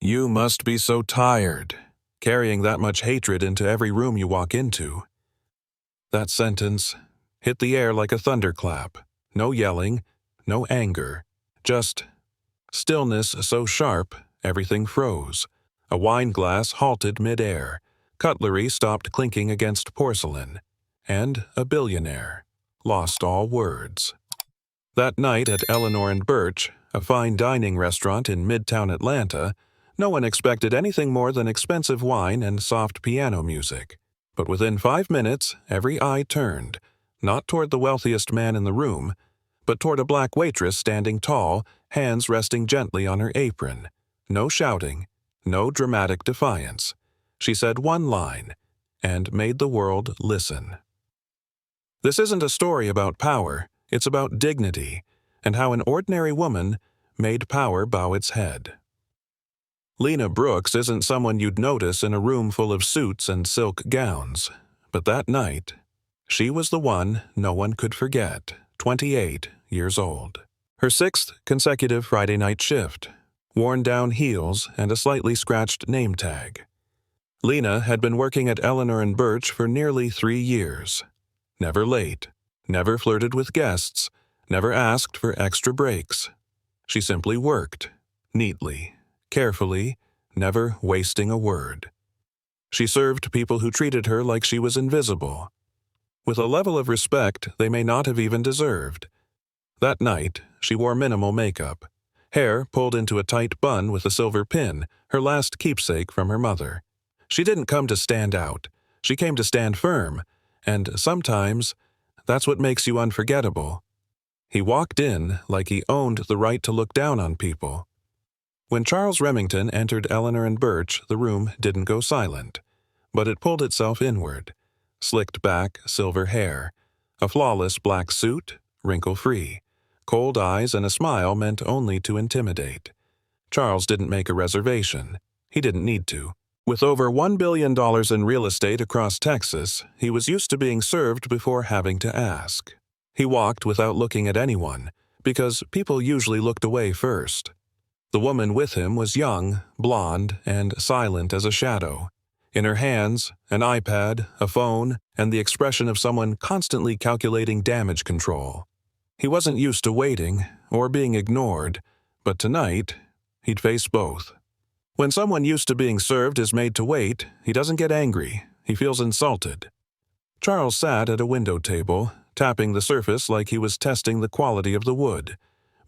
You must be so tired, carrying that much hatred into every room you walk into. That sentence hit the air like a thunderclap. No yelling, no anger, just stillness so sharp everything froze. A wine glass halted mid-air, cutlery stopped clinking against porcelain, and a billionaire lost all words. That night at Eleanor and Birch, a fine dining restaurant in Midtown Atlanta, no one expected anything more than expensive wine and soft piano music. But within 5 minutes, every eye turned, not toward the wealthiest man in the room, but toward a black waitress standing tall, hands resting gently on her apron. No shouting, no dramatic defiance. She said one line, and made the world listen. This isn't a story about power, it's about dignity, and how an ordinary woman made power bow its head. Lena Brooks isn't someone you'd notice in a room full of suits and silk gowns, but that night, she was the one no one could forget, 28 years old. Her 6th consecutive Friday night shift, worn-down heels and a slightly scratched name tag. Lena had been working at Eleanor and Birch for nearly 3 years. Never late, never flirted with guests, never asked for extra breaks. She simply worked, neatly, carefully, never wasting a word. She served people who treated her like she was invisible, with a level of respect they may not have even deserved. That night, she wore minimal makeup, hair pulled into a tight bun with a silver pin, her last keepsake from her mother. She didn't come to stand out. She came to stand firm, and sometimes that's what makes you unforgettable. He walked in like he owned the right to look down on people. When Charles Remington entered Eleanor and Birch, the room didn't go silent, but it pulled itself inward. Slicked back, silver hair, a flawless black suit, wrinkle-free, cold eyes and a smile meant only to intimidate. Charles didn't make a reservation. He didn't need to. With over $1 billion in real estate across Texas, he was used to being served before having to ask. He walked without looking at anyone, because people usually looked away first. The woman with him was young, blonde, and silent as a shadow. In her hands, an iPad, a phone, and the expression of someone constantly calculating damage control. He wasn't used to waiting or being ignored, but tonight, he'd face both. When someone used to being served is made to wait, he doesn't get angry, he feels insulted. Charles sat at a window table, tapping the surface like he was testing the quality of the wood.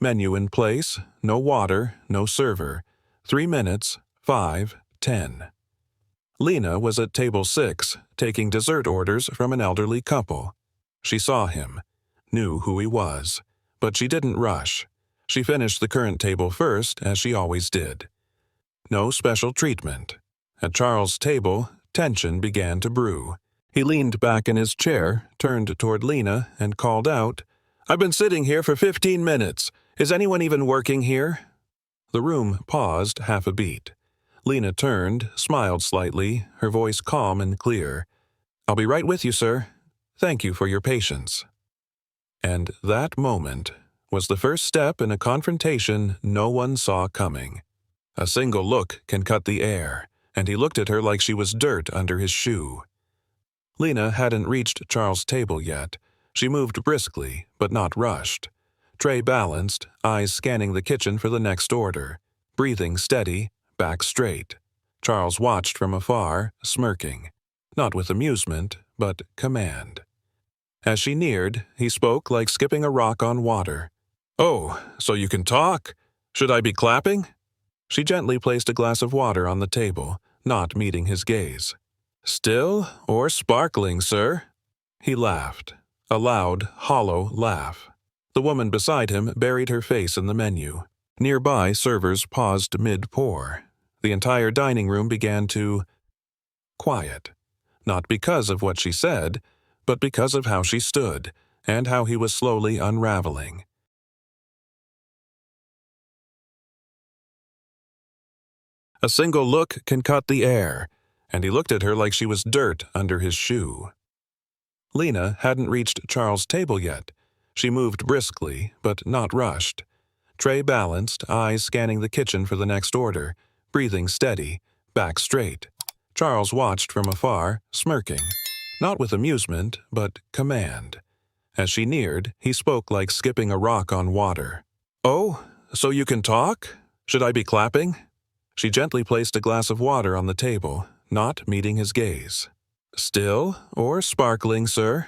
Menu in place, no water, no server. 3 minutes, 5, 10. Lena was at table 6, taking dessert orders from an elderly couple. She saw him, knew who he was, but she didn't rush. She finished the current table first, as she always did. No special treatment. At Charles' table, tension began to brew. He leaned back in his chair, turned toward Lena, and called out, "I've been sitting here for 15 minutes. Is anyone even working here?" The room paused half a beat. Lena turned, smiled slightly, her voice calm and clear. "I'll be right with you, sir. Thank you for your patience." And that moment was the first step in a confrontation no one saw coming. A single look can cut the air, and he looked at her like she was dirt under his shoe. Lena hadn't reached Charles' table yet. She moved briskly, but not rushed. Tray balanced, eyes scanning the kitchen for the next order. Breathing steady, back straight. Charles watched from afar, smirking. Not with amusement, but command. As she neared, he spoke like skipping a rock on water. "Oh, so you can talk? Should I be clapping?" She gently placed a glass of water on the table, not meeting his gaze. "Still or sparkling, sir?" He laughed, a loud, hollow laugh. The woman beside him buried her face in the menu. Nearby, servers paused mid-pour. The entire dining room began to quiet, not because of what she said, but because of how she stood, and how he was slowly unraveling. A single look can cut the air, and he looked at her like she was dirt under his shoe. Lena hadn't reached Charles' table yet. She moved briskly, but not rushed. Tray balanced, eyes scanning the kitchen for the next order. breathing steady, back straight. Charles watched from afar, smirking, not with amusement, but command. As she neared, he spoke like skipping a rock on water. "Oh, so you can talk? Should I be clapping?" She gently placed a glass of water on the table, not meeting his gaze. "Still or sparkling, sir?"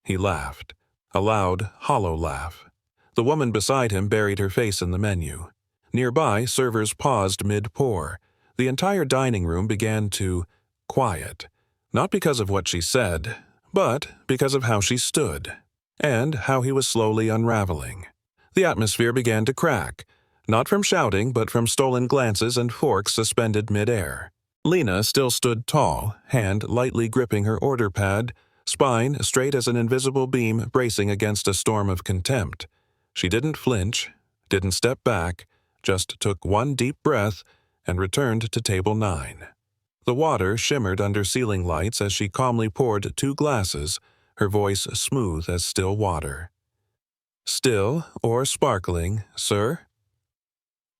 He laughed, a loud, hollow laugh. The woman beside him buried her face in the menu. Nearby, servers paused mid-pour. The entire dining room began to quiet, not because of what she said, but because of how she stood, and how he was slowly unraveling. The atmosphere began to crack, not from shouting but from stolen glances and forks suspended mid-air. Lena still stood tall, hand lightly gripping her order pad, spine straight as an invisible beam bracing against a storm of contempt. She didn't flinch, didn't step back, just took one deep breath and returned to table 9. The water shimmered under ceiling lights as she calmly poured 2 glasses, her voice smooth as still water. "Still or sparkling, sir?"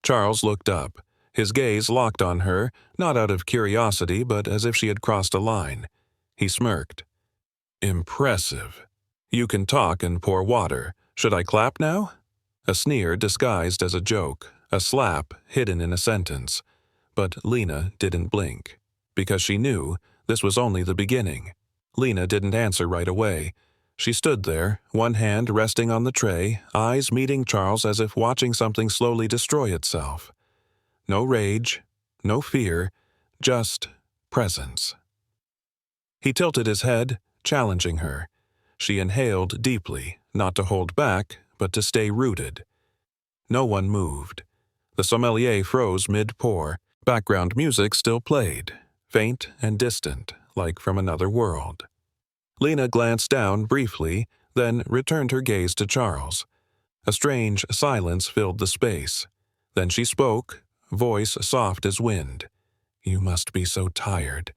Charles looked up, his gaze locked on her, not out of curiosity but as if she had crossed a line. He smirked. "Impressive. You can talk and pour water. Should I clap now?" A sneer disguised as a joke, a slap hidden in a sentence. But Lena didn't blink, because she knew this was only the beginning. Lena didn't answer right away. She stood there, one hand resting on the tray, eyes meeting Charles as if watching something slowly destroy itself. No rage, no fear, just presence. He tilted his head, challenging her. She inhaled deeply, not to hold back, but to stay rooted. No one moved. The sommelier froze mid-pour. Background music still played, faint and distant, like from another world. Lena glanced down briefly, then returned her gaze to Charles. A strange silence filled the space. Then she spoke, voice soft as wind. "You must be so tired,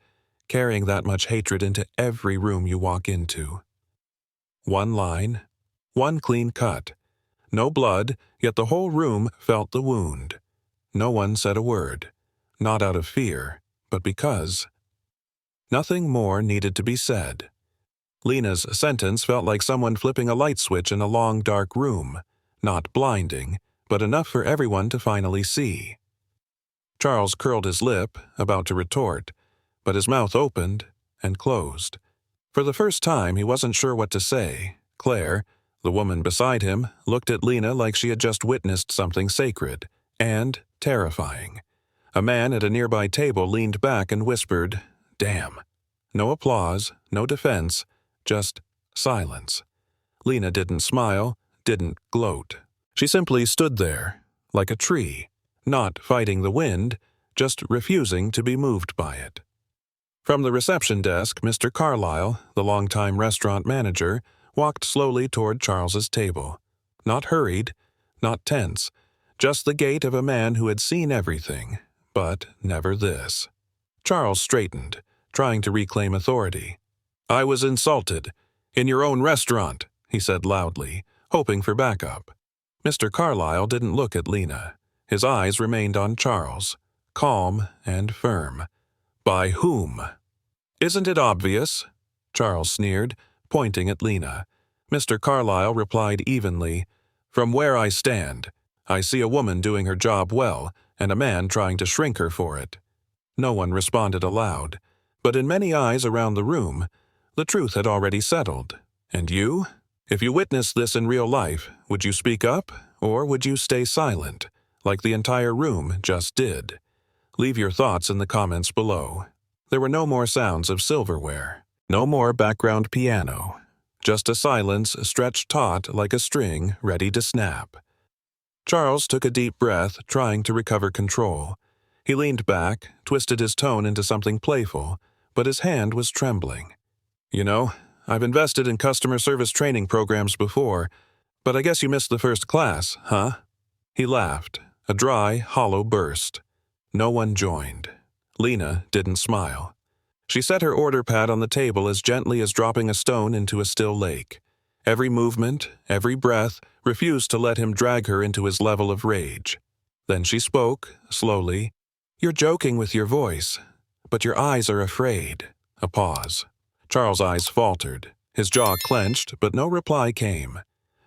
carrying that much hatred into every room you walk into." One line, one clean cut. No blood, yet the whole room felt the wound. No one said a word, not out of fear, but because. Nothing more needed to be said. Lena's sentence felt like someone flipping a light switch in a long, dark room, not blinding, but enough for everyone to finally see. Charles curled his lip, about to retort, but his mouth opened and closed. For the first time, he wasn't sure what to say. Claire, the woman beside him, looked at Lena like she had just witnessed something sacred and terrifying. A man at a nearby table leaned back and whispered, "Damn." No applause, no defense, just silence. Lena didn't smile, didn't gloat. She simply stood there, like a tree, not fighting the wind, just refusing to be moved by it. From the reception desk, Mr. Carlyle, the longtime restaurant manager, walked slowly toward Charles's table. Not hurried, not tense, just the gait of a man who had seen everything, but never this. Charles straightened, trying to reclaim authority. "I was insulted. In your own restaurant," he said loudly, hoping for backup. Mr. Carlyle didn't look at Lena. His eyes remained on Charles, calm and firm. "By whom?" "Isn't it obvious?" Charles sneered, pointing at Lena. Mr. Carlyle replied evenly, "From where I stand, I see a woman doing her job well and a man trying to shrink her for it." No one responded aloud, but in many eyes around the room, the truth had already settled. And you? If you witnessed this in real life, would you speak up, or would you stay silent, like the entire room just did? Leave your thoughts in the comments below. There were no more sounds of silverware, no more background piano, just a silence stretched taut like a string ready to snap. Charles took a deep breath, trying to recover control. He leaned back, twisted his tone into something playful, but his hand was trembling. "You know, I've invested in customer service training programs before, but I guess you missed the first class, huh?" He laughed, a dry, hollow burst. No one joined. Lena didn't smile. She set her order pad on the table as gently as dropping a stone into a still lake. Every movement, every breath, refused to let him drag her into his level of rage. Then she spoke, slowly, You're joking with your voice, but your eyes are afraid. A pause. Charles' eyes faltered. His jaw clenched, but no reply came,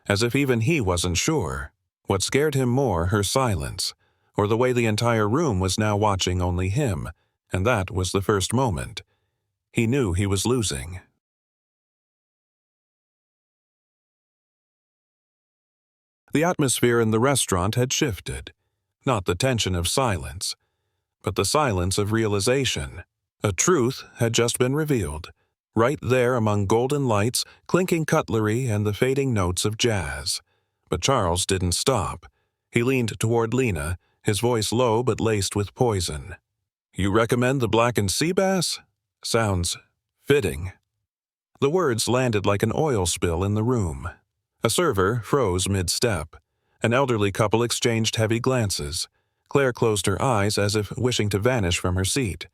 as if even he wasn't sure. What scared him more, her silence, or the way the entire room was now watching only him, and that was the first moment. He knew he was losing. The atmosphere in the restaurant had shifted. Not the tension of silence, but the silence of realization. A truth had just been revealed, right there among golden lights, clinking cutlery, and the fading notes of jazz. But Charles didn't stop. He leaned toward Lena, his voice low but laced with poison. "You recommend the blackened sea bass? Sounds fitting." The words landed like an oil spill in the room. A server froze mid-step. An elderly couple exchanged heavy glances. Claire closed her eyes as if wishing to vanish from her seat.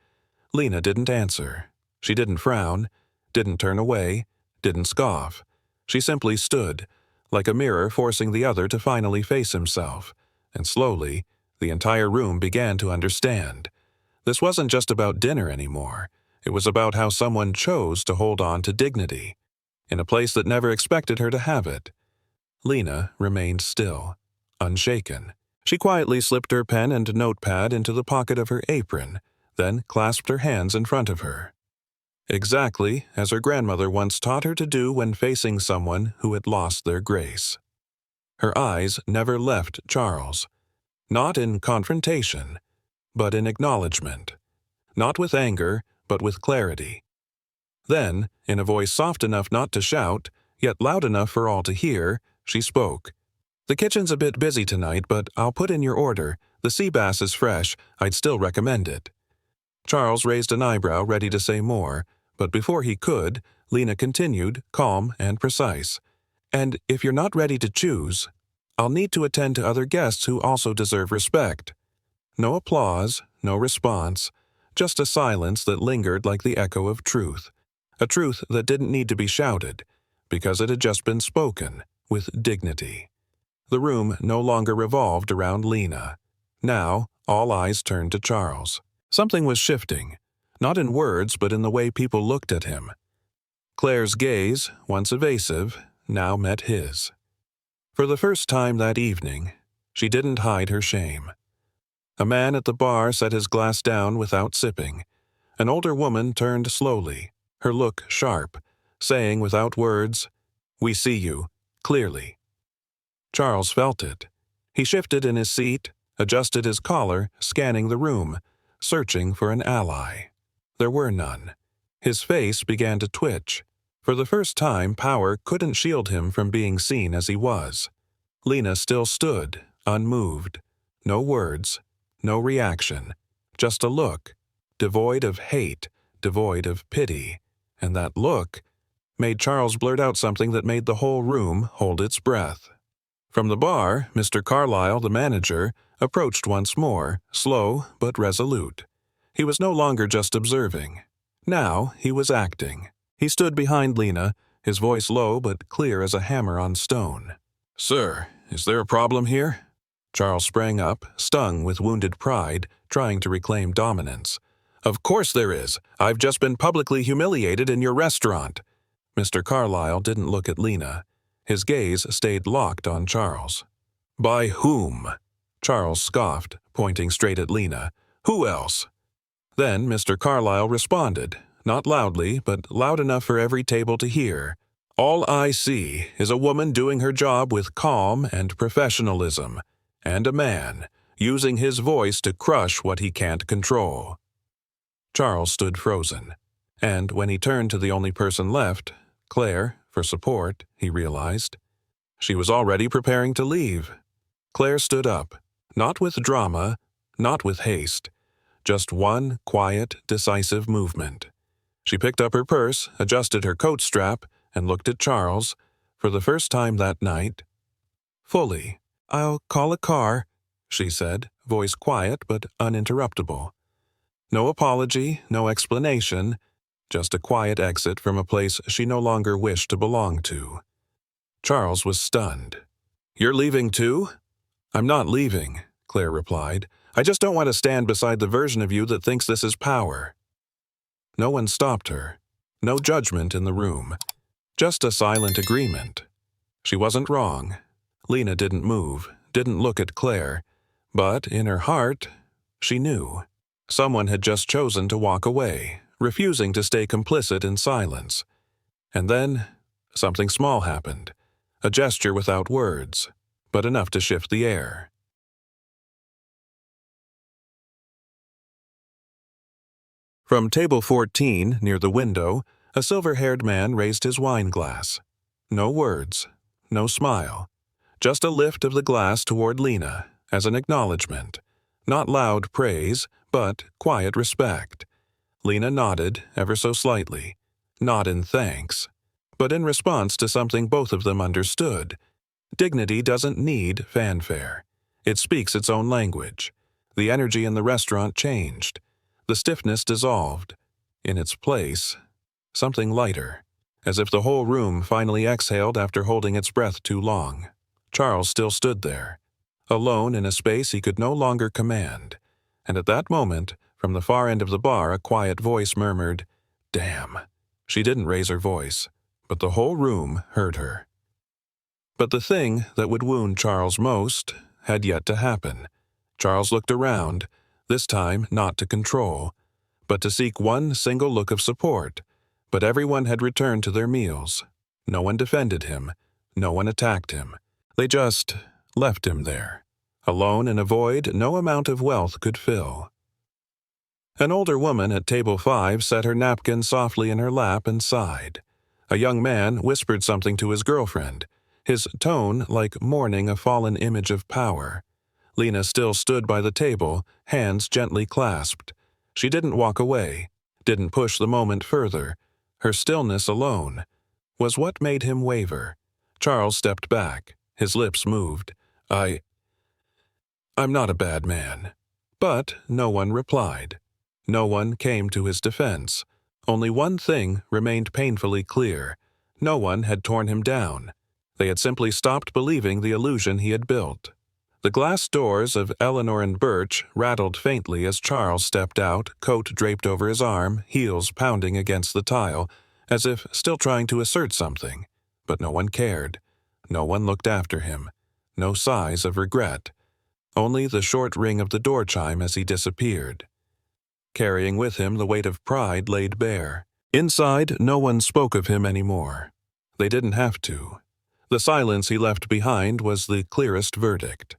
Lena didn't answer. She didn't frown, didn't turn away, didn't scoff. She simply stood, like a mirror forcing the other to finally face himself. And slowly, the entire room began to understand. This wasn't just about dinner anymore. It was about how someone chose to hold on to dignity, in a place that never expected her to have it. Lena remained still, unshaken. She quietly slipped her pen and notepad into the pocket of her apron, then clasped her hands in front of her. Exactly as her grandmother once taught her to do when facing someone who had lost their grace. Her eyes never left Charles. Not in confrontation, but in acknowledgement. Not with anger, but with clarity. Then, in a voice soft enough not to shout, yet loud enough for all to hear, she spoke. "The kitchen's a bit busy tonight, but I'll put in your order. The sea bass is fresh. I'd still recommend it." Charles raised an eyebrow, ready to say more, but before he could, Lena continued, calm and precise. "And if you're not ready to choose, I'll need to attend to other guests who also deserve respect." No applause, no response, just a silence that lingered like the echo of truth. A truth that didn't need to be shouted, because it had just been spoken, with dignity. The room no longer revolved around Lena. Now, all eyes turned to Charles. Something was shifting, not in words but in the way people looked at him. Claire's gaze, once evasive, now met his. For the first time that evening, she didn't hide her shame. A man at the bar set his glass down without sipping. An older woman turned slowly, her look sharp, saying without words, "We see you, clearly." Charles felt it. He shifted in his seat, adjusted his collar, scanning the room, searching for an ally. There were none. His face began to twitch. For the first time, power couldn't shield him from being seen as he was. Lena still stood, unmoved. No words, no reaction, just a look, devoid of hate, devoid of pity. And that look made Charles blurt out something that made the whole room hold its breath. From the bar, Mr. Carlyle, the manager, approached once more, slow but resolute. He was no longer just observing. Now he was acting. He stood behind Lena, his voice low but clear as a hammer on stone. "Sir, is there a problem here?" Charles sprang up, stung with wounded pride, trying to reclaim dominance. "Of course there is. I've just been publicly humiliated in your restaurant." Mr. Carlyle didn't look at Lena. His gaze stayed locked on Charles. "By whom?" Charles scoffed, pointing straight at Lena. "Who else?" Then Mr. Carlyle responded, not loudly, but loud enough for every table to hear. "All I see is a woman doing her job with calm and professionalism, and a man using his voice to crush what he can't control." Charles stood frozen, and when he turned to the only person left, Claire, for support, he realized. She was already preparing to leave. Claire stood up, not with drama, not with haste, just one quiet, decisive movement. She picked up her purse, adjusted her coat strap, and looked at Charles, for the first time that night, fully. "I'll call a car," she said, voice quiet but uninterruptible. No apology, no explanation, just a quiet exit from a place she no longer wished to belong to. Charles was stunned. "You're leaving too?" "I'm not leaving," Claire replied. I just don't want to stand beside the version of you that thinks this is power." No one stopped her. No judgment in the room. Just a silent agreement. She wasn't wrong. Lena didn't move, didn't look at Claire. But in her heart, she knew. Someone had just chosen to walk away, refusing to stay complicit in silence. And then, something small happened. A gesture without words, but enough to shift the air. From table 14, near the window, a silver-haired man raised his wine glass. No words, no smile. Just a lift of the glass toward Lena, as an acknowledgement. Not loud praise, but quiet respect. Lena nodded, ever so slightly. Not in thanks, but in response to something both of them understood. Dignity doesn't need fanfare. It speaks its own language. The energy in the restaurant changed. The stiffness dissolved. In its place, something lighter, as if the whole room finally exhaled after holding its breath too long. Charles still stood there, alone in a space he could no longer command. And at that moment, from the far end of the bar, a quiet voice murmured, "Damn." She didn't raise her voice, but the whole room heard her. But the thing that would wound Charles most had yet to happen. Charles looked around, this time not to control, but to seek one single look of support. But everyone had returned to their meals. No one defended him. No one attacked him. They just left him there, alone in a void no amount of wealth could fill. An older woman at table 5 set her napkin softly in her lap and sighed. A young man whispered something to his girlfriend, his tone like mourning a fallen image of power. Lena still stood by the table, hands gently clasped. She didn't walk away, didn't push the moment further. Her stillness alone was what made him waver. Charles stepped back. His lips moved. I'm not a bad man." But no one replied. No one came to his defense. Only one thing remained painfully clear. No one had torn him down. They had simply stopped believing the illusion he had built. The glass doors of Eleanor and Birch rattled faintly as Charles stepped out, coat draped over his arm, heels pounding against the tile, as if still trying to assert something. But no one cared. No one looked after him. No sighs of regret. Only the short ring of the door chime as he disappeared. Carrying with him the weight of pride laid bare. Inside, no one spoke of him anymore. They didn't have to. The silence he left behind was the clearest verdict.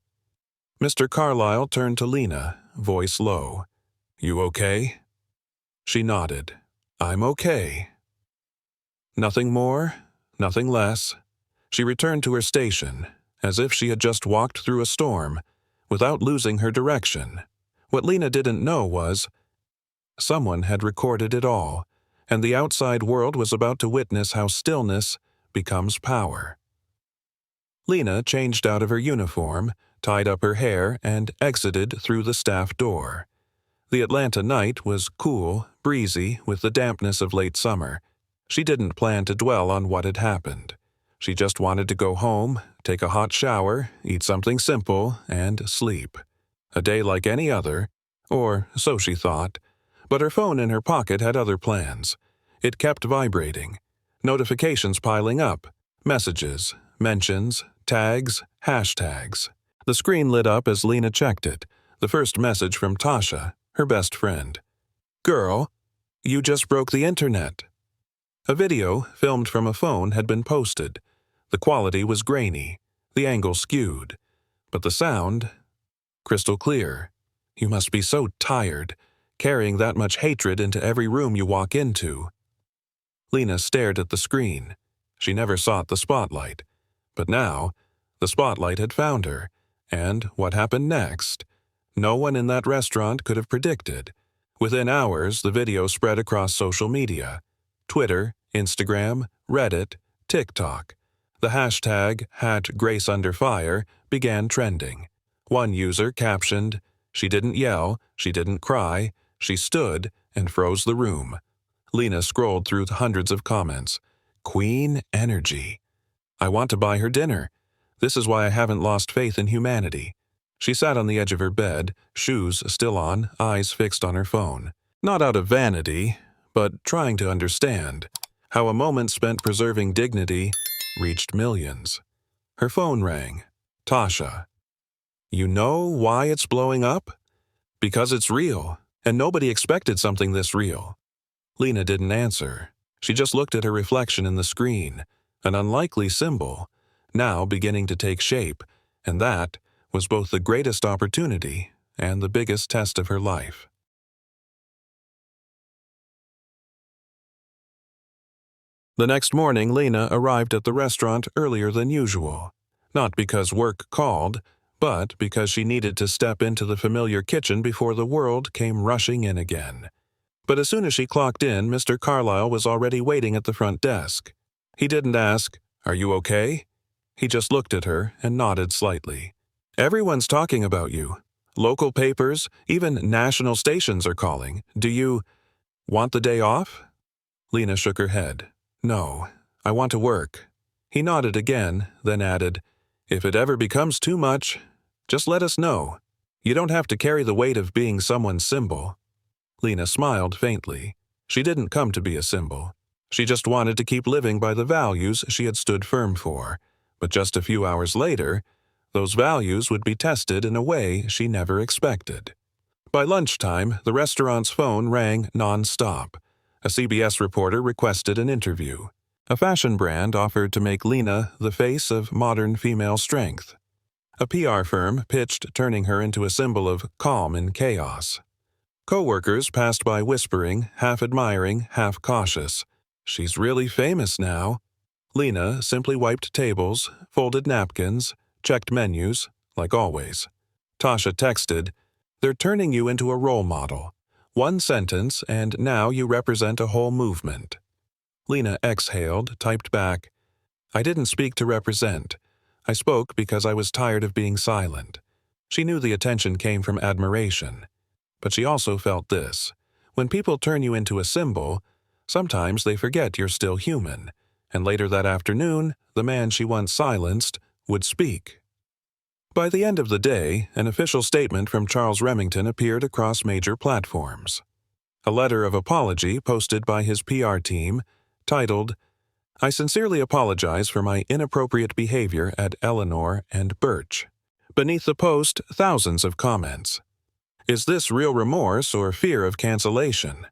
Mr. Carlyle turned to Lena, voice low. "You okay?" She nodded. "I'm okay." Nothing more, nothing less. She returned to her station, as if she had just walked through a storm, without losing her direction. What Lena didn't know was, someone had recorded it all, and the outside world was about to witness how stillness becomes power. Lena changed out of her uniform, tied up her hair, and exited through the staff door. The Atlanta night was cool, breezy, with the dampness of late summer. She didn't plan to dwell on what had happened. She just wanted to go home, take a hot shower, eat something simple, and sleep. A day like any other, or so she thought. But her phone in her pocket had other plans. It kept vibrating. Notifications piling up. Messages, mentions, tags, hashtags. The screen lit up as Lena checked it. The first message from Tasha, her best friend. "Girl, you just broke the internet." A video, filmed from a phone, had been posted. The quality was grainy, the angle skewed. But the sound, crystal clear. "You must be so tired, carrying that much hatred into every room you walk into." Lena stared at the screen. She never sought the spotlight. But now, the spotlight had found her. And what happened next? No one in that restaurant could have predicted. Within hours, the video spread across social media. Twitter, Instagram, Reddit, TikTok. The hashtag #GraceUnderFire began trending. One user captioned, "She didn't yell, she didn't cry, she stood and froze the room." Lena scrolled through the hundreds of comments. "Queen energy. I want to buy her dinner. This is why I haven't lost faith in humanity." She sat on the edge of her bed, shoes still on, eyes fixed on her phone. Not out of vanity, but trying to understand how a moment spent preserving dignity reached millions. Her phone rang. Tasha. You know why it's blowing up? Because it's real, and nobody expected something this real. Lena didn't answer. She just looked at her reflection in the screen, an unlikely symbol, now beginning to take shape, and that was both the greatest opportunity and the biggest test of her life. The next morning, Lena arrived at the restaurant earlier than usual, not because work called, but because she needed to step into the familiar kitchen before the world came rushing in again. But as soon as she clocked in, Mr. Carlyle was already waiting at the front desk. He didn't ask, "Are you okay?" He just looked at her and nodded slightly. "Everyone's talking about you. Local papers, even national stations are calling. Do you want the day off?" Lena shook her head. "No, I want to work." He nodded again, then added, "If it ever becomes too much, just let us know. You don't have to carry the weight of being someone's symbol." Lena smiled faintly. She didn't come to be a symbol. She just wanted to keep living by the values she had stood firm for. But just a few hours later, those values would be tested in a way she never expected. By lunchtime, the restaurant's phone rang non-stop. A CBS reporter requested an interview. A fashion brand offered to make Lena the face of modern female strength. A PR firm pitched turning her into a symbol of calm in chaos. Co-workers passed by whispering, half admiring, half cautious, "She's really famous now." Lena simply wiped tables, folded napkins, checked menus, like always. Tasha texted, "They're turning you into a role model. One sentence, and now you represent a whole movement." Lena exhaled, typed back, "I didn't speak to represent. I spoke because I was tired of being silent." She knew the attention came from admiration. But she also felt this. When people turn you into a symbol, sometimes they forget you're still human. And later that afternoon, the man she once silenced would speak. By the end of the day, an official statement from Charles Remington appeared across major platforms. A letter of apology posted by his PR team, titled, "I sincerely apologize for my inappropriate behavior at Eleanor and Birch." Beneath the post, thousands of comments. Is this real remorse or fear of cancellation?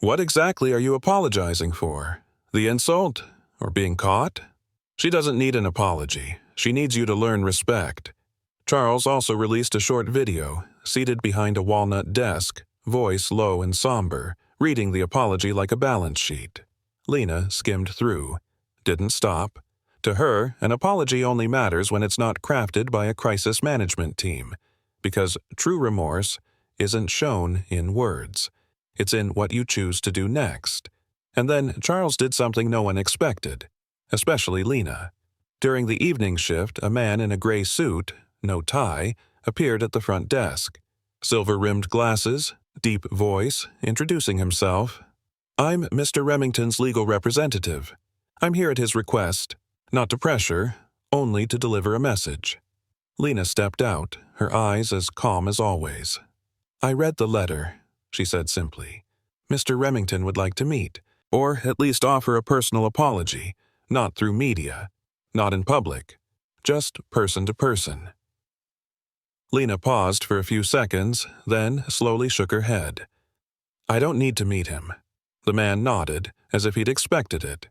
What exactly are you apologizing for? The insult? Or being caught? She doesn't need an apology. She needs you to learn respect. Charles also released a short video, seated behind a walnut desk, voice low and somber, reading the apology like a balance sheet. Lena skimmed through. Didn't stop. To her, an apology only matters when it's not crafted by a crisis management team, because true remorse isn't shown in words. It's in what you choose to do next. And then Charles did something no one expected, especially Lena. During the evening shift, a man in a gray suit, no tie, appeared at the front desk. Silver-rimmed glasses, deep voice, introducing himself. "I'm Mr. Remington's legal representative. I'm here at his request, not to pressure, only to deliver a message." Lena stepped out, her eyes as calm as always. "I read the letter," she said simply. "Mr. Remington would like to meet, or at least offer a personal apology, not through media, not in public, just person to person." Lena paused for a few seconds, then slowly shook her head. "I don't need to meet him." The man nodded, as if he'd expected it.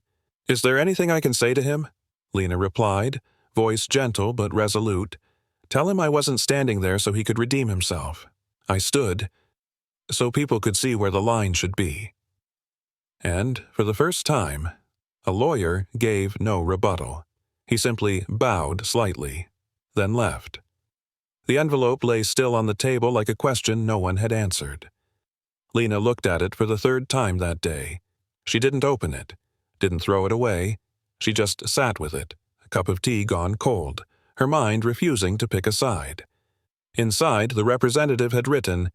"Is there anything I can say to him?" Lena replied, voice gentle but resolute. "Tell him I wasn't standing there so he could redeem himself. I stood so people could see where the line should be." And, for the first time, a lawyer gave no rebuttal. He simply bowed slightly, then left. The envelope lay still on the table like a question no one had answered. Lena looked at it for the third time that day. She didn't open it, didn't throw it away. She just sat with it, a cup of tea gone cold, her mind refusing to pick a side. Inside, the representative had written,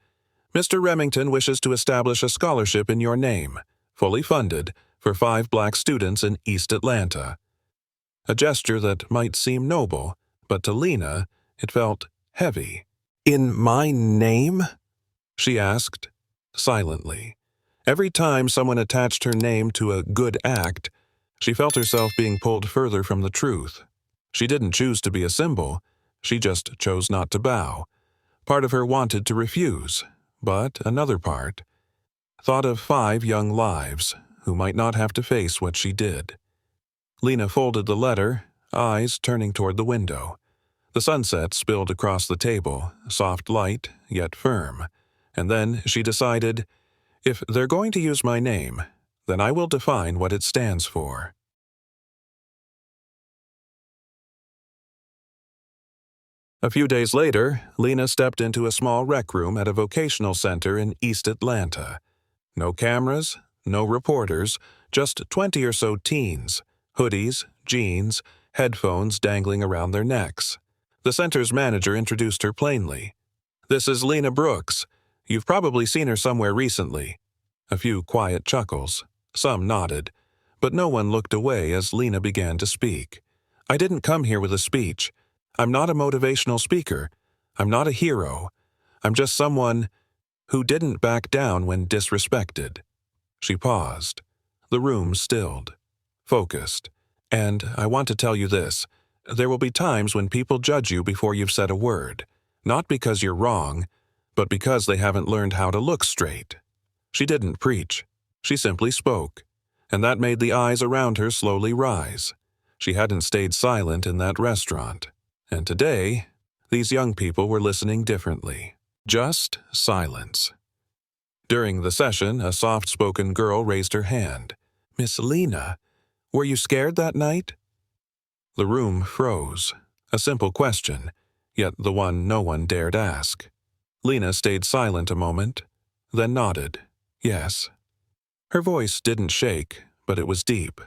"Mr. Remington wishes to establish a scholarship in your name, fully funded, for 5 black students in East Atlanta." A gesture that might seem noble, but to Lena, it felt heavy. In my name? She asked, silently. Every time someone attached her name to a good act, she felt herself being pulled further from the truth. She didn't choose to be a symbol. She just chose not to bow. Part of her wanted to refuse, but another part thought of 5 young lives who might not have to face what she did. Lena folded the letter, eyes turning toward the window. The sunset spilled across the table, soft light, yet firm. And then she decided, if they're going to use my name, then I will define what it stands for. A few days later, Lena stepped into a small rec room at a vocational center in East Atlanta. No cameras, no reporters, just 20 or so teens, hoodies, jeans, headphones dangling around their necks. The center's manager introduced her plainly. "This is Lena Brooks. You've probably seen her somewhere recently." A few quiet chuckles. Some nodded. But no one looked away as Lena began to speak. "I didn't come here with a speech. I'm not a motivational speaker. I'm not a hero. I'm just someone who didn't back down when disrespected." She paused. The room stilled, focused. "And I want to tell you this. There will be times when people judge you before you've said a word. Not because you're wrong, but because they haven't learned how to look straight." She didn't preach. She simply spoke. And that made the eyes around her slowly rise. She hadn't stayed silent in that restaurant. And today, these young people were listening differently. Just silence. During the session, a soft-spoken girl raised her hand. "Miss Lena, were you scared that night?" The room froze. A simple question, yet the one no one dared ask. Lena stayed silent a moment, then nodded. "Yes." Her voice didn't shake, but it was deep.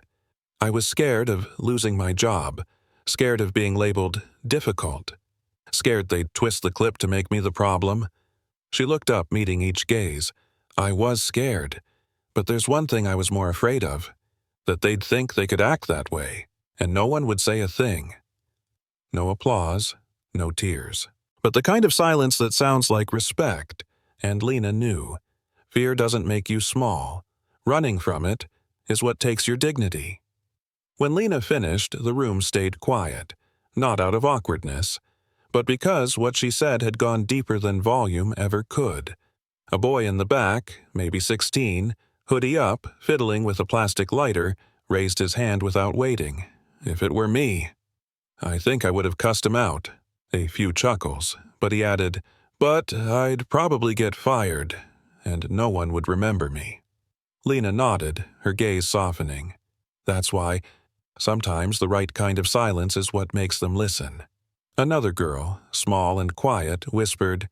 "I was scared of losing my job, scared of being labeled difficult, scared they'd twist the clip to make me the problem." She looked up, meeting each gaze. "I was scared, but there's one thing I was more afraid of, that they'd think they could act that way, and no one would say a thing." No applause, no tears. But the kind of silence that sounds like respect, and Lena knew. Fear doesn't make you small. Running from it is what takes your dignity. When Lena finished, the room stayed quiet, not out of awkwardness, but because what she said had gone deeper than volume ever could. A boy in the back, maybe 16, hoodie up, fiddling with a plastic lighter, raised his hand without waiting. "If it were me, I think I would have cussed him out." A few chuckles, but he added, "But I'd probably get fired, and no one would remember me." Lena nodded, her gaze softening. That's why sometimes the right kind of silence is what makes them listen. Another girl, small and quiet, whispered,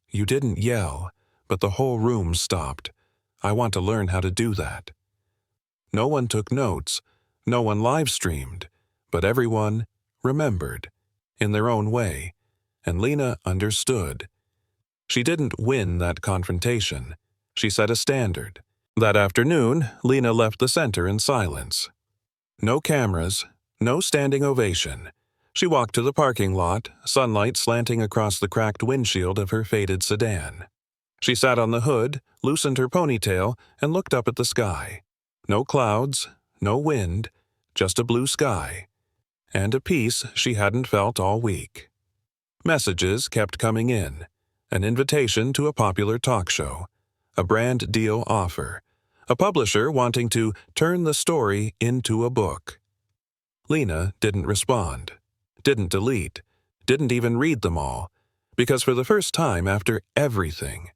"You didn't yell, but the whole room stopped. I want to learn how to do that." No one took notes, no one live-streamed, but everyone remembered, in their own way, and Lena understood. She didn't win that confrontation. She set a standard. That afternoon, Lena left the center in silence. No cameras, no standing ovation. She walked to the parking lot, sunlight slanting across the cracked windshield of her faded sedan. She sat on the hood, loosened her ponytail, and looked up at the sky. No clouds, no wind, just a blue sky. And a peace she hadn't felt all week. Messages kept coming in. An invitation to a popular talk show. A brand deal offer. A publisher wanting to turn the story into a book. Lena didn't respond. Didn't delete. Didn't even read them all. Because for the first time after everything,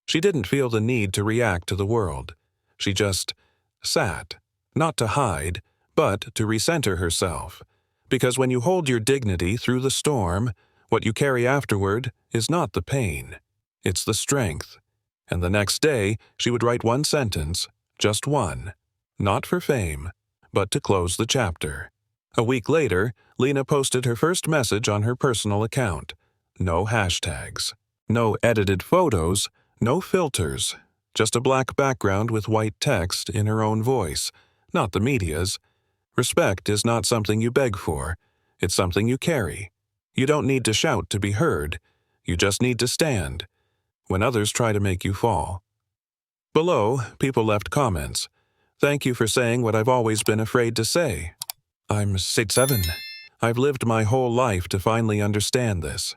she didn't feel the need to react to the world. She just sat, not to hide, but to recenter herself. Because when you hold your dignity through the storm, what you carry afterward is not the pain, it's the strength. And the next day, she would write one sentence, just one, not for fame, but to close the chapter. A week later, Lena posted her first message on her personal account. No hashtags, no edited photos, no filters, just a black background with white text in her own voice, not the media's. Respect is not something you beg for, it's something you carry. You don't need to shout to be heard. You just need to stand when others try to make you fall. Below, people left comments. Thank you for saying what I've always been afraid to say. I'm 7. I've lived my whole life to finally understand this.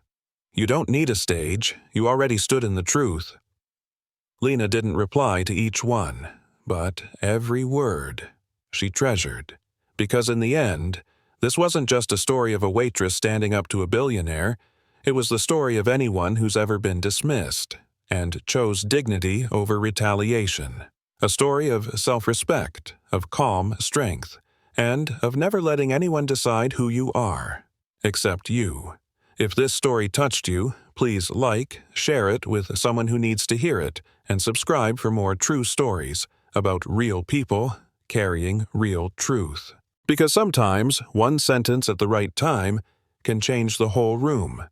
You don't need a stage. You already stood in the truth. Lena didn't reply to each one, but every word she treasured. Because in the end, this wasn't just a story of a waitress standing up to a billionaire. It was the story of anyone who's ever been dismissed and chose dignity over retaliation. A story of self-respect, of calm strength, and of never letting anyone decide who you are, except you. If this story touched you, please like, share it with someone who needs to hear it, and subscribe for more true stories about real people carrying real truth. Because sometimes one sentence at the right time can change the whole room.